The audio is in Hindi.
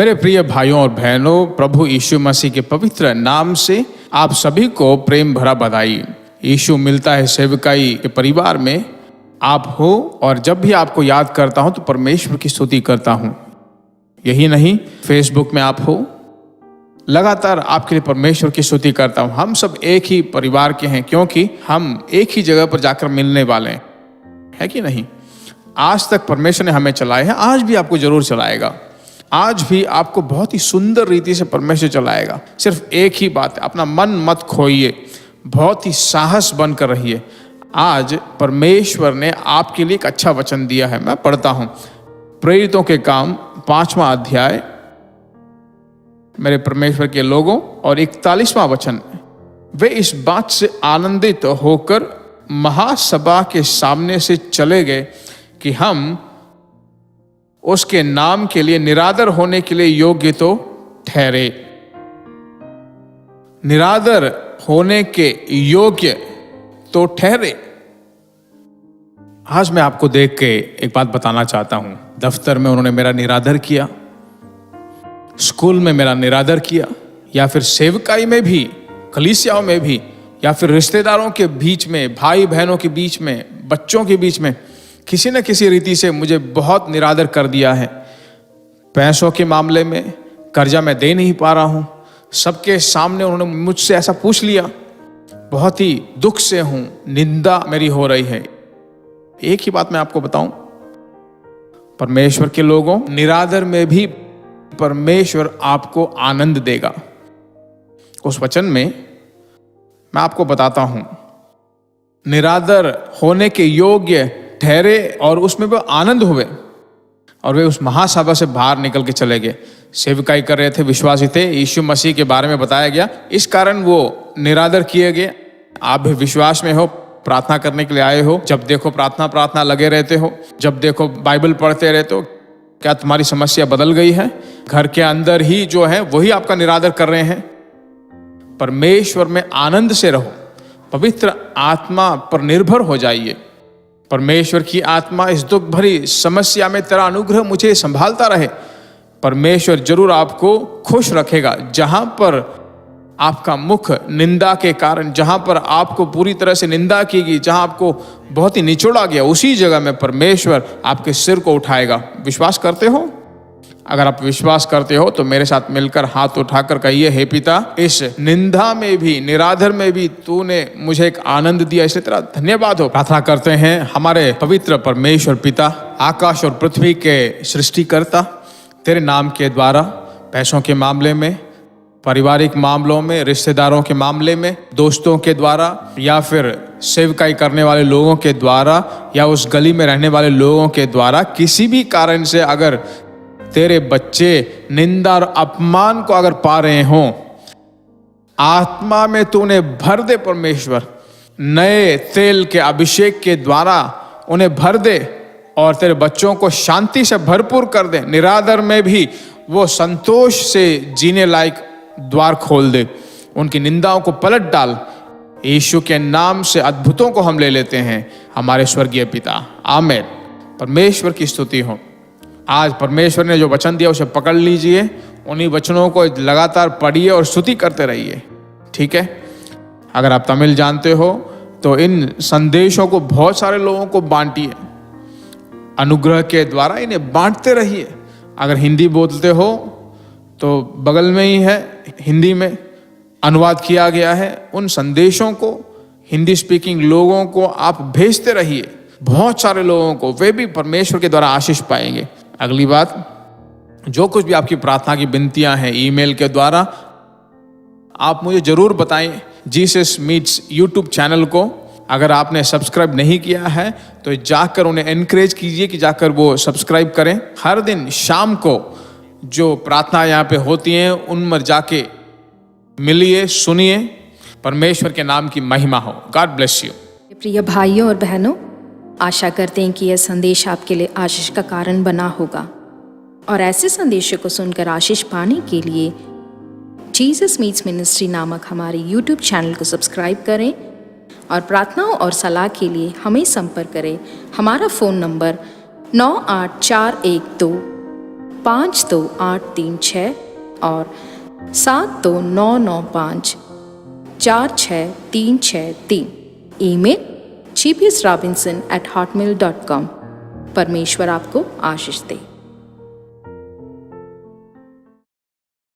मेरे प्रिय भाइयों और बहनों, प्रभु यीशु मसीह के पवित्र नाम से आप सभी को प्रेम भरा बधाई। यीशु मिलता है सेवकाई के परिवार में आप हो, और जब भी आपको याद करता हूं तो परमेश्वर की स्तुति करता हूं। यही नहीं, फेसबुक में आप हो, लगातार आपके लिए परमेश्वर की स्तुति करता हूं। हम सब एक ही परिवार के हैं, क्योंकि हम एक ही जगह पर जाकर मिलने वाले हैं, है कि नहीं। आज तक परमेश्वर ने हमें चलाया है, आज भी आपको जरूर चलाएगा। आज भी आपको बहुत ही सुंदर रीति से परमेश्वर चलाएगा। सिर्फ एक ही बात है, अपना मन मत खोइए, बहुत ही साहस बनकर रहिए। आज परमेश्वर ने आपके लिए एक अच्छा वचन दिया है। मैं पढ़ता हूं प्रेरितों के काम 5वां अध्याय, मेरे परमेश्वर के लोगों, और 41वां वचन। वे इस बात से आनंदित होकर महासभा के सामने से चले गए कि हम उसके नाम के लिए निरादर होने के लिए योग्य तो ठहरे। निरादर होने के योग्य तो ठहरे। आज मैं आपको देख के एक बात बताना चाहता हूं। दफ्तर में उन्होंने मेरा निरादर किया, स्कूल में मेरा निरादर किया, या फिर सेवकाई में भी, कलीसियाओं में भी, या फिर रिश्तेदारों के बीच में, भाई बहनों के बीच में, बच्चों के बीच में, किसी न किसी रीति से मुझे बहुत निरादर कर दिया है। पैसों के मामले में कर्जा मैं दे नहीं पा रहा हूं, सबके सामने उन्होंने मुझसे ऐसा पूछ लिया, बहुत ही दुख से हूं, निंदा मेरी हो रही है। एक ही बात मैं आपको बताऊं, परमेश्वर के लोगों, निरादर में भी परमेश्वर आपको आनंद देगा। उस वचन में मैं आपको बताता हूं, निरादर होने के योग्य ठहरे और उसमें वो आनंद हुए, और वे उस महासभा से बाहर निकल के चले गए। सेवकाई कर रहे थे, विश्वासी थे, यीशु मसीह के बारे में बताया गया, इस कारण वो निरादर किए गए। आप भी विश्वास में हो, प्रार्थना करने के लिए आए हो, जब देखो प्रार्थना लगे रहते हो, जब देखो बाइबल पढ़ते रहते हो। क्या तुम्हारी समस्या बदल गई है? घर के अंदर ही जो है वही आपका निरादर कर रहे हैं। परमेश्वर में आनंद से रहो, पवित्र आत्मा पर निर्भर हो जाइए। परमेश्वर की आत्मा, इस दुख भरी समस्या में तेरा अनुग्रह मुझे संभालता रहे। परमेश्वर जरूर आपको खुश रखेगा। जहां पर आपका मुख निंदा के कारण, जहां पर आपको पूरी तरह से निंदा की गई, जहां आपको बहुत ही निचोड़ा गया, उसी जगह में परमेश्वर आपके सिर को उठाएगा। विश्वास करते हो? अगर आप विश्वास करते हो तो मेरे साथ मिलकर हाथ उठाकर कहिए, हे पिता, इस निंदा में भी, निरादर में भी तूने मुझे एक आनंद दिया, इसलिए तेरा धन्यवाद हो। प्रार्थना करते हैं। हमारे पवित्र परमेश्वर पिता, आकाश और पृथ्वी के सृष्टिकर्ता, तेरे नाम के द्वारा पैसों के मामले में, पारिवारिक मामलों में, रिश्तेदारों के मामले में, दोस्तों के द्वारा, या फिर सेवकाई करने वाले लोगों के द्वारा, या उस गली में रहने वाले लोगों के द्वारा, किसी भी कारण से अगर तेरे बच्चे निंदा और अपमान को अगर पा रहे हों, आत्मा में तूने भर दे परमेश्वर। नए तेल के अभिषेक के द्वारा उन्हें भर दे, और तेरे बच्चों को शांति से भरपूर कर दे। निरादर में भी वो संतोष से जीने लायक द्वार खोल दे। उनकी निंदाओं को पलट डाल। यीशु के नाम से अद्भुतों को हम ले लेते हैं, हमारे स्वर्गीय पिता, आमीन। परमेश्वर की स्तुति हो। आज परमेश्वर ने जो वचन दिया उसे पकड़ लीजिए, उन्हीं वचनों को लगातार पढ़िए और स्तुति करते रहिए, ठीक है। अगर आप तमिल जानते हो तो इन संदेशों को बहुत सारे लोगों को बांटिए, अनुग्रह के द्वारा इन्हें बांटते रहिए। अगर हिंदी बोलते हो तो बगल में ही है, हिंदी में अनुवाद किया गया है। उन संदेशों को हिंदी स्पीकिंग लोगों को आप भेजते रहिए, बहुत सारे लोगों को, वे भी परमेश्वर के द्वारा आशीष पाएंगे। अगली बात, जो कुछ भी आपकी प्रार्थना की विनतियां हैं, ईमेल के द्वारा आप मुझे जरूर बताएं। जीसस मीट्स यूट्यूब चैनल को अगर आपने सब्सक्राइब नहीं किया है तो जाकर उन्हें एनकरेज कीजिए कि जाकर वो सब्सक्राइब करें। हर दिन शाम को जो प्रार्थना यहाँ पे होती हैं उनमें जाके मिलिए, सुनिए। परमेश्वर के नाम की महिमा हो। God bless you. प्रिय भाइयों और बहनों, आशा करते हैं कि यह संदेश आपके लिए आशीष का कारण बना होगा, और ऐसे संदेशों को सुनकर आशीष पाने के लिए जीसस मीट्स मिनिस्ट्री नामक हमारे यूट्यूब चैनल को सब्सक्राइब करें, और प्रार्थनाओं और सलाह के लिए हमें संपर्क करें। हमारा फ़ोन नंबर 984121 528336 और 7299546363। Email gbsrobinson@hotmail.com। परमेश्वर आपको आशीष दे।